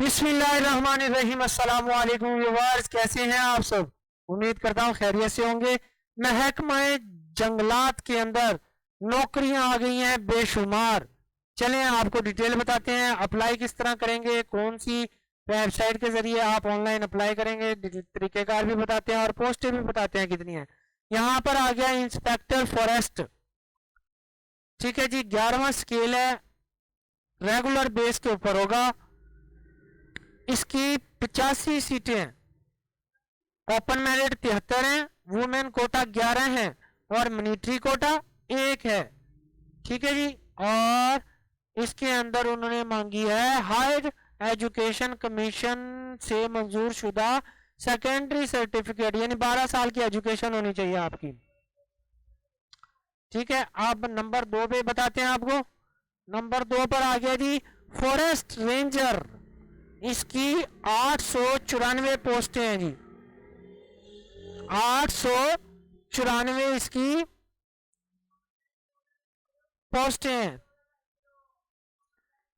बिस्मिल्लाहिर्रहमानिर्रहीम। अस्सलाम वालेकुम व्यूअर्स, कैसे हैं आप सब? उम्मीद करता हूँ खैरियत से होंगे। महकमा जंगलात के अंदर नौकरियां आ गई हैं बेशुमार। चलें आपको डिटेल बताते हैं। अप्लाई किस तरह करेंगे, कौन सी वेबसाइट के जरिए आप ऑनलाइन अप्लाई करेंगे, तरीकेकार भी बताते हैं और पोस्टें भी बताते हैं कितनी है। यहाँ पर आ गया इंस्पेक्टर फॉरेस्ट। ठीक है जी, 11वां स्केल है, रेगुलर बेस के ऊपर होगा। इसकी 85 सीटें हैं। ओपन मेरिट 73 है, वुमेन कोटा 11 है और मिलिट्री कोटा 1 है। ठीक है जी। और इसके अंदर उन्होंने मांगी है हायर एजुकेशन कमीशन से मंजूर शुदा सेकेंडरी सर्टिफिकेट, यानी 12 साल की एजुकेशन होनी चाहिए आपकी। ठीक है, अब नंबर 2 पे बताते हैं आपको। नंबर 2 पर आ गया जी फॉरेस्ट रेंजर। इसकी 894 पोस्टें हैं जी, 894 इसकी पोस्टें हैं।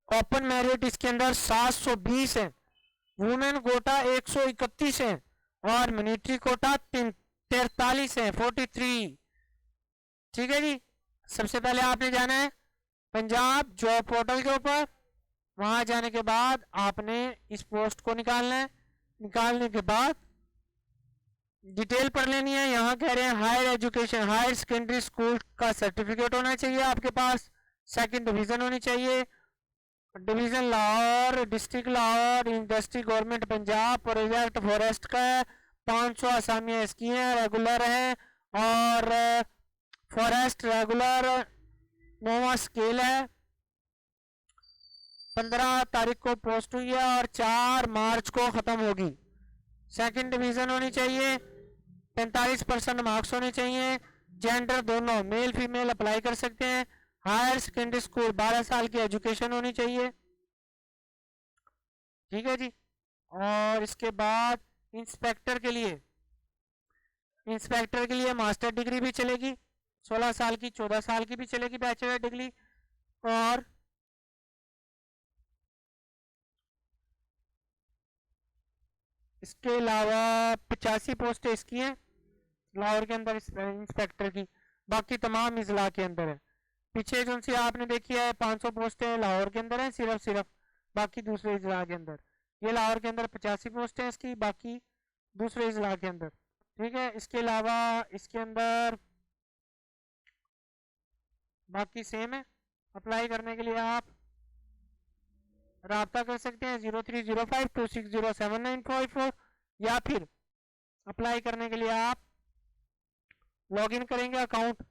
ओपन मेरिट इसके अंदर 720 है, वुमेन कोटा 131 है और मिलिट्री कोटा 43 है, 43। ठीक है जी। सबसे पहले आपने जाना है पंजाब जॉब पोर्टल के ऊपर। वहां जाने के बाद आपने इस पोस्ट को निकालना है। निकालने के बाद डिटेल पढ़ लेनी है। यहाँ कह रहे हैं higher education, higher secondary school का सर्टिफिकेट होना चाहिए आपके पास, सेकंड डिवीजन होनी चाहिए, division Lahore, district Lahore, industry government Punjab, project forest का है, 500 आसामियाँ इसकी हैं, रेगुलर है और फॉरेस्ट रेगुलर 9वां स्केल है। 15 तारीख को पोस्ट हुई है और 4 मार्च को खत्म होगी। सेकंड डिवीजन होनी चाहिए, 45% मार्क्स होने चाहिए, जेंडर दोनों मेल फीमेल अप्लाई कर सकते हैं। हायर सेकेंडरी स्कूल 12 साल की एजुकेशन होनी चाहिए। ठीक है जी। और इसके बाद इंस्पेक्टर के लिए मास्टर डिग्री भी चलेगी, 16 साल की, 14 साल की भी चलेगी बैचलर डिग्री। और इसके अलावा 85 पोस्टें इसकी हैं लाहौर के अंदर इंस्पेक्टर की, बाकी तमाम इजला के अंदर है। पीछे जो सी आपने देखी है 500 पोस्टें लाहौर के अंदर है सिर्फ, बाकी दूसरे इजला के अंदर। ये लाहौर के अंदर 85 पोस्टें हैं इसकी, बाकी दूसरे इजला के अंदर। ठीक है, इसके अलावा इसके अंदर बाकी सेम है। अप्लाई करने के लिए आप रब्ता कर सकते हैं 0305260794 या फिर अप्लाई करने के लिए आप लॉगिन करेंगे अकाउंट।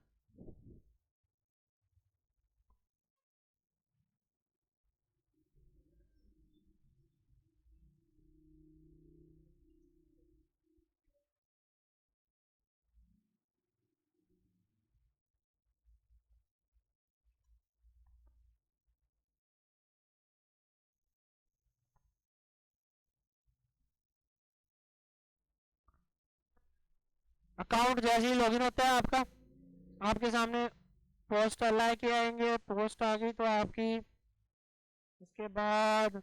अकाउंट जैसे ही लॉगिन होता है आपका, आपके सामने पोस्ट अप्लाई किए आएंगे। पोस्ट आ गई तो आपकी इसके बाद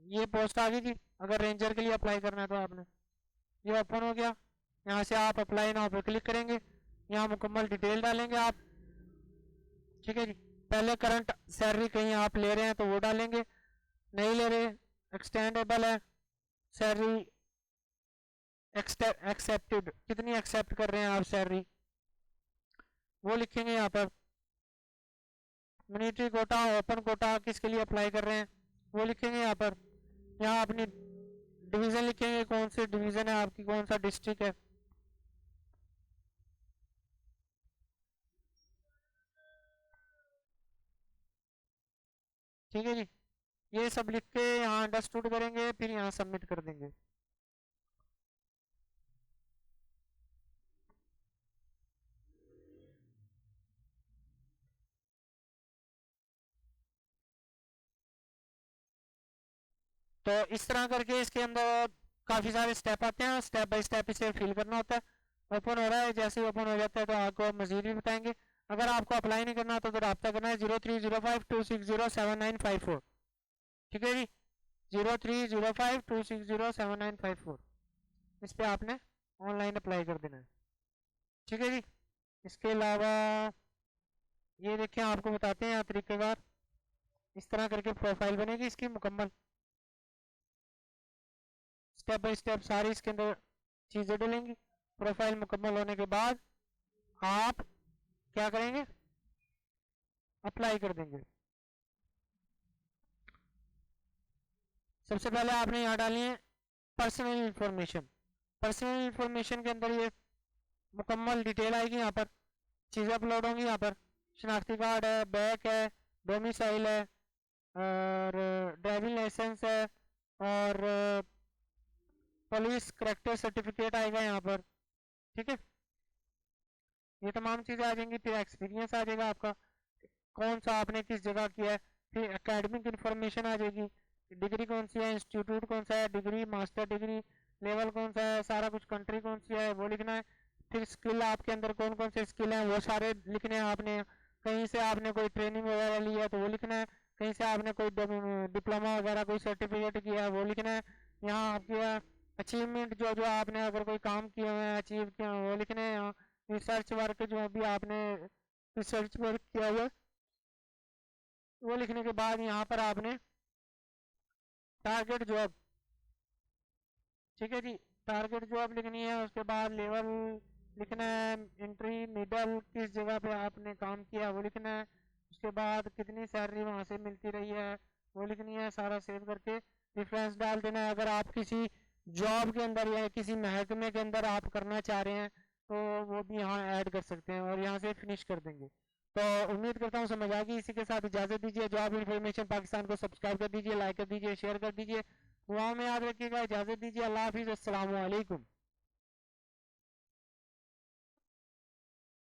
ये पोस्ट आ गई थी। अगर रेंजर के लिए अप्लाई करना है तो आपने ये ओपन हो गया। यहाँ से आप अप्लाई नाउ पे क्लिक करेंगे, यहाँ मुकम्मल डिटेल डालेंगे आप। ठीक है जी। पहले करंट सैलरी कहीं आप ले रहे हैं तो वो डालेंगे, नहीं ले रहे एक्सटेंडेबल है सैलरी, एक्सेप्टेड कितनी एक्सेप्ट कर रहे हैं आप सैलरी वो लिखेंगे यहाँ पर। मिलिट्री कोटा ओपन कोटा किसके लिए अप्लाई कर रहे हैं वो लिखेंगे यहाँ पर। यहाँ अपनी डिवीजन लिखेंगे, कौन सी डिवीजन है आपकी, कौन सा डिस्ट्रिक्ट है। ठीक है जी। ये सब लिख के यहाँ अंडरस्टूड करेंगे, फिर यहाँ सबमिट कर देंगे। तो इस तरह करके इसके अंदर काफी सारे स्टेप आते हैं, स्टेप बाय स्टेप इसे फिल करना होता है। ओपन हो रहा है, जैसे ही ओपन हो जाता है तो आपको मजीद भी बताएंगे। अगर आपको अप्लाई नहीं करना तो रब्ता करना है 0305260795 ठीक है जी 0305260795 इस पे आपने ऑनलाइन अप्लाई कर देना है ठीक है जी इसके अलावा ये देखिए आपको बताते हैं यहाँ तरीकेकार इस तरह करके प्रोफाइल बनेगी इसकी मुकम्मल स्टेप बाय स्टेप सारी इसके अंदर चीज़ें डलेंगी प्रोफाइल मुकम्मल होने के बाद आप क्या करेंगे अप्लाई कर देंगे सबसे पहले आपने यहाँ डालनी है पर्सनल इंफॉर्मेशन के अंदर ये मुकम्मल डिटेल आएगी यहाँ पर चीज़ें अपलोड होंगी यहाँ पर शनाख्ती कार्ड है बैक है डोमिसाइल है और ड्राइविंग लाइसेंस है और पुलिस करेक्टर सर्टिफिकेट आएगा यहाँ पर ठीक है ये तमाम चीज़ें आ जाएंगी फिर एक्सपीरियंस आ जाएगा आपका कौन सा आपने किस जगह किया है फिर एकेडमिक इन्फॉर्मेशन आ जाएगी डिग्री कौन सी है इंस्टीट्यूट कौन सा है डिग्री मास्टर डिग्री लेवल कौन सा है सारा कुछ कंट्री कौन सी है वो लिखना है फिर स्किल आपके अंदर कौन कौन से स्किल हैं वो सारे लिखने हैं आपने कहीं से आपने कोई ट्रेनिंग वगैरह ली है तो वो लिखना है कहीं से आपने कोई डिप्लोमा वगैरह कोई सर्टिफिकेट किया है वो लिखना है यहाँ आपके अचीवमेंट जो जो आपने अगर कोई काम किए हुए हैं अचीव किया वो लिखने हैं यहाँ रिसर्च वर्क जो भी आपने रिसर्च वर्क किया हुआ वो लिखने के बाद यहाँ पर आपने टारगेट जॉब ठीक है जी टारगेट जॉब लिखनी है उसके बाद लेवल लिखना है एंट्री मिडल किस जगह पे आपने काम किया वो लिखना है उसके बाद कितनी सैलरी वहाँ से मिलती रही है वो लिखनी है सारा सेव करके रेफरेंस डाल देना है अगर आप किसी जॉब के अंदर या किसी महकमे के अंदर आप करना चाह रहे हैं तो वो भी यहाँ ऐड कर सकते हैं और यहाँ से फिनिश कर देंगे तो उम्मीद करता हूँ समझ आ गई इसी के साथ इजाज़त दीजिए जॉब इन्फॉर्मेशन पाकिस्तान को सब्सक्राइब कर दीजिए लाइक कर दीजिए शेयर कर दीजिए दुआओं में याद रखिएगा इजाज़त दीजिए अल्लाह हाफिज़ अस्सलाम वालेकुम